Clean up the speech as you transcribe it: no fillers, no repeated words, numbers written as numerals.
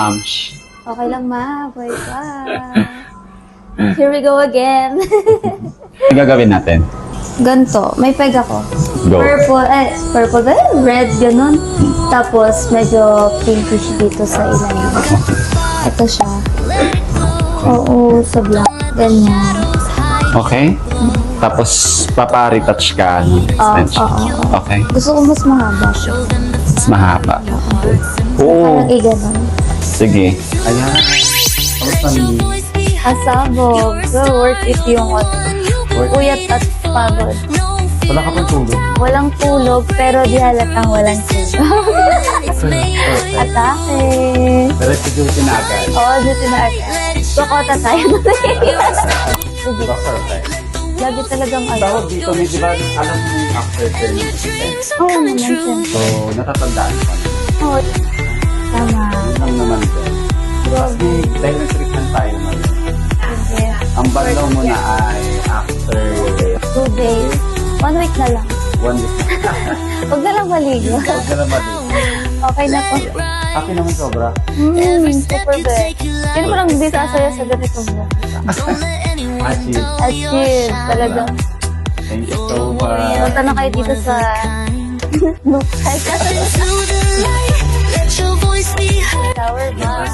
ma'am. Okay lang, ma. Boy pa. Here we go again. Ano gagawin natin? Ganto. May peg ako. Go. Purple ba? Red, ganun. Tapos, medyo pinkish dito sa ilalim. Ito siya. Oo, sa black. Ganyan. Okay? Tapos, papari-touch ka ng extension. oo. Okay? Gusto ko mas mahaba siya. Mas mahaba. Oo. Parang ganun. Sige. Ayan. Kamusta ni? Asabog. So, worth it yung uyat at pagod. Wala ka pang tulog. Walang tulog, pero di halatang walang tulog. Atake. Pero duty na agad. Oo, dito na agad. Sukota tayo. Sige. Doctor, okay. Lagi talagang ano. Tawag dito, may diba, alam mo yung after training assistant. Oo naman siya. So, natatandaan ka na. Oo. Tama. Ang naman ito. Kasi, dahil nag-treatment tayo naman. Sige. Ang balaw mo na ay after 2 days. 1 week na lang. 1 week. Huwag na lang maligo. Huwag ka na mali. Okay na po. Happy naman sobra. Super bad. Sino ko lang di sasaya sa ganitong mo? Achieve. Achieve. Talagang. Thank you so much. Punta na kayo dito sa Nukay. Tower Bar.